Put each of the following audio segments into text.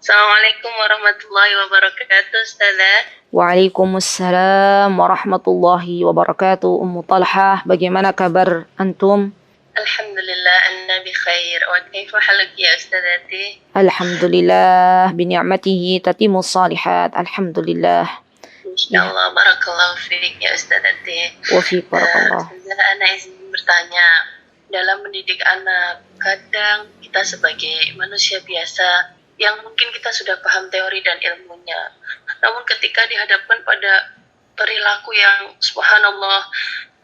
Assalamualaikum warahmatullahi wabarakatuh, Ustazah. Waalaikumsalam warahmatullahi wabarakatuh. Ummu Talhah, bagaimana kabar antum? Alhamdulillah, anna bi khair. Wa kaifa haluki ya Ustazati? Alhamdulillah, bini'matihi tatimus salihat. Alhamdulillah. Insyaallah, barakallahu fiik ya Ustazati. Wa fiik barakallah. Ustazah, ana izin bertanya. Dalam mendidik anak, kadang kita sebagai manusia biasa yang mungkin kita sudah paham teori dan ilmunya, namun ketika dihadapkan pada perilaku yang subhanallah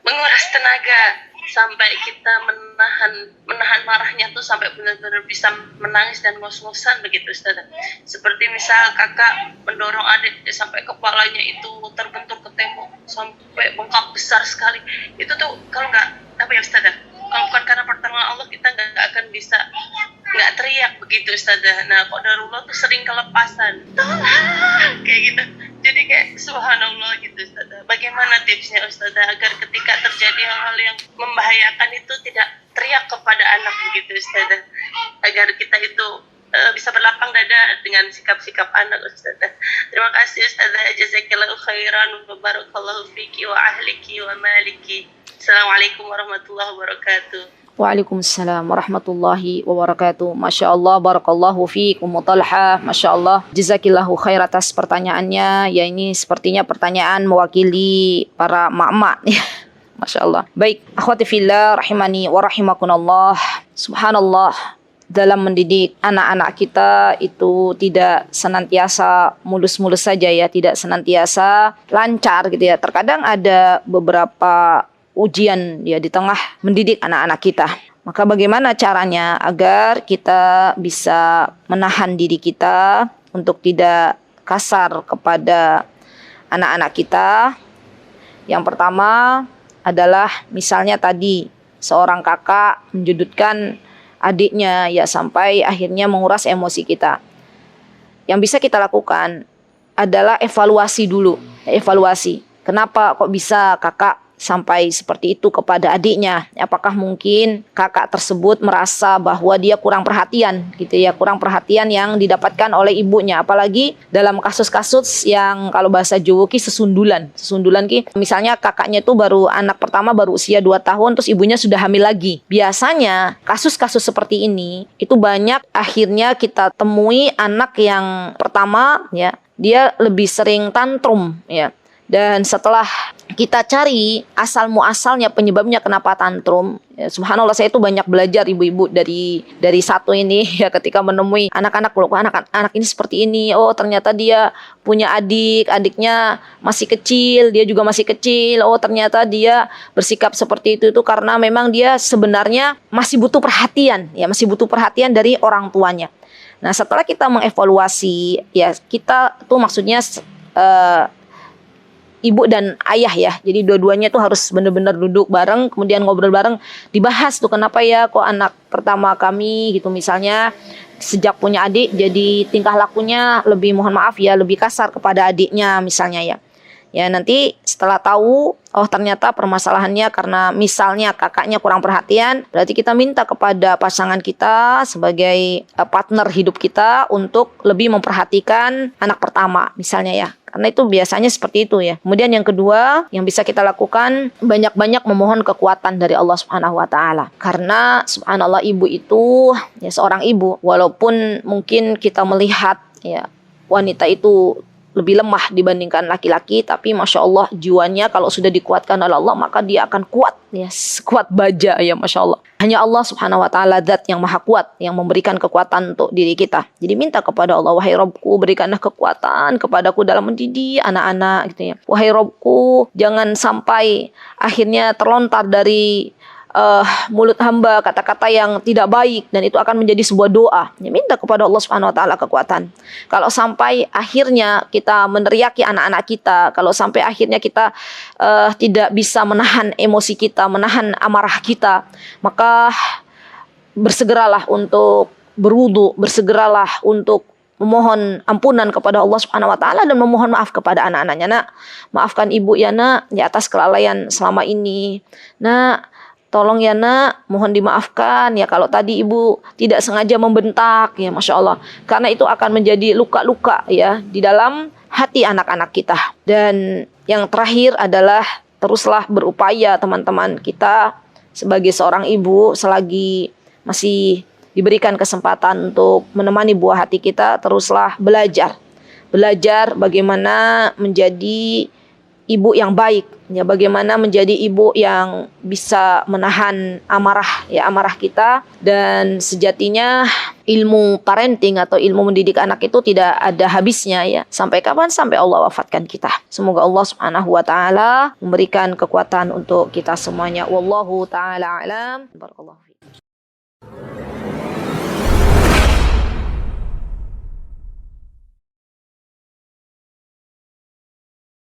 menguras tenaga sampai kita menahan marahnya tuh sampai benar-benar bisa menangis dan ngos-ngosan begitu Ustaz. Seperti misal kakak mendorong adik sampai kepalanya itu terbentur ke tembok sampai bengkak besar sekali. Itu tuh kalau nggak apa ya Ustaz, kalau bukan karena pertolongan Allah kita nggak akan bisa nggak teriak begitu Ustazah. Nah qadarullah tuh sering kelepasan, tolong kayak gitu. Jadi kayak subhanallah gitu Ustazah. Bagaimana tipsnya Ustazah agar ketika terjadi hal-hal yang membahayakan itu tidak teriak kepada anak begitu Ustazah, agar kita itu bisa berlapang dada dengan sikap-sikap anak Ustazah. Terima kasih Ustazah, jazakillahu khairan wa barakallahu fiki wa ahliki wa maliki. Assalamualaikum warahmatullahi wabarakatuh. Waalaikumsalam warahmatullahi wabarakatuh. Masya Allah, barakallahu fiik Ummu Talhah. Masya Allah, jazakillahu khair atas pertanyaannya. Ya, ini sepertinya pertanyaan mewakili para mak-mak. Masya Allah. Baik, akhwati fillah rahimani wa rahimakunallah. Subhanallah, dalam mendidik anak-anak kita itu tidak senantiasa mulus-mulus saja ya, tidak senantiasa lancar gitu ya. Terkadang ada beberapa ujian ya di tengah mendidik anak-anak kita. Maka bagaimana caranya agar kita bisa menahan diri kita untuk tidak kasar kepada anak-anak kita? Yang pertama adalah misalnya tadi seorang kakak menjudutkan adiknya ya sampai akhirnya menguras emosi kita. Yang bisa kita lakukan adalah evaluasi dulu. Evaluasi. Kenapa kok bisa kakak sampai seperti itu kepada adiknya? Apakah mungkin kakak tersebut merasa bahwa dia kurang perhatian gitu ya, kurang perhatian yang didapatkan oleh ibunya, apalagi dalam kasus-kasus yang kalau bahasa Jawa ki sesundulan ki, misalnya kakaknya itu baru anak pertama baru usia 2 tahun terus ibunya sudah hamil lagi. Biasanya kasus-kasus seperti ini itu banyak akhirnya kita temui anak yang pertama ya, dia lebih sering tantrum ya. Dan setelah kita cari asal muasalnya penyebabnya kenapa tantrum, ya, subhanallah saya itu banyak belajar ibu-ibu dari satu ini ya, ketika menemui anak-anak anak ini seperti ini. Oh ternyata dia punya adiknya masih kecil, dia juga masih kecil. Oh ternyata dia bersikap seperti itu karena memang dia sebenarnya masih butuh perhatian ya, masih butuh perhatian dari orang tuanya. Nah setelah kita mengevaluasi ya, kita tuh maksudnya ibu dan ayah ya. Jadi dua-duanya tuh harus benar-benar duduk bareng, kemudian ngobrol bareng, dibahas tuh kenapa ya kok anak pertama kami gitu misalnya sejak punya adik jadi tingkah lakunya lebih, mohon maaf ya, lebih kasar kepada adiknya misalnya ya. Ya nanti setelah tahu oh ternyata permasalahannya karena misalnya kakaknya kurang perhatian, berarti kita minta kepada pasangan kita sebagai partner hidup kita untuk lebih memperhatikan anak pertama misalnya ya. Karena itu biasanya seperti itu ya. Kemudian yang kedua yang bisa kita lakukan, banyak-banyak memohon kekuatan dari Allah Subhanahu wa taala. Karena subhanallah ibu itu ya, seorang ibu walaupun mungkin kita melihat ya wanita itu lebih lemah dibandingkan laki-laki, tapi masya Allah jiwanya kalau sudah dikuatkan oleh Allah maka dia akan kuat ya, sekuat baja ya, masya Allah. Hanya Allah Subhanahu wa taala zat yang maha kuat yang memberikan kekuatan untuk diri kita. Jadi minta kepada Allah, wahai Rabbku berikanlah kekuatan kepadaku dalam mendidik anak-anak gitu ya. Wahai Rabbku jangan sampai akhirnya terlontar dari mulut hamba kata-kata yang tidak baik, dan itu akan menjadi sebuah doa. Ya, minta kepada Allah Subhanahu wa taala kekuatan. Kalau sampai akhirnya kita meneriaki anak-anak kita, kalau sampai akhirnya kita tidak bisa menahan emosi kita, menahan amarah kita, maka bersegeralah untuk berwudu, bersegeralah untuk memohon ampunan kepada Allah Subhanahu wa taala dan memohon maaf kepada anak-anaknya. Nak, maafkan ibu ya nak, di atas kelalaian selama ini. Nak, tolong ya nak, mohon dimaafkan ya kalau tadi ibu tidak sengaja membentak ya, Masya Allah. Karena itu akan menjadi luka-luka ya di dalam hati anak-anak kita. Dan yang terakhir adalah teruslah berupaya teman-teman kita sebagai seorang ibu, selagi masih diberikan kesempatan untuk menemani buah hati kita, teruslah belajar. Belajar bagaimana menjadi ibu yang baik, ya, bagaimana menjadi ibu yang bisa menahan amarah kita. Dan sejatinya ilmu parenting atau ilmu mendidik anak itu tidak ada habisnya ya. Sampai kapan? Sampai Allah wafatkan kita. Semoga Allah Subhanahu wa taala memberikan kekuatan untuk kita semuanya. Wallahu taala alam. Barakallahu fiik.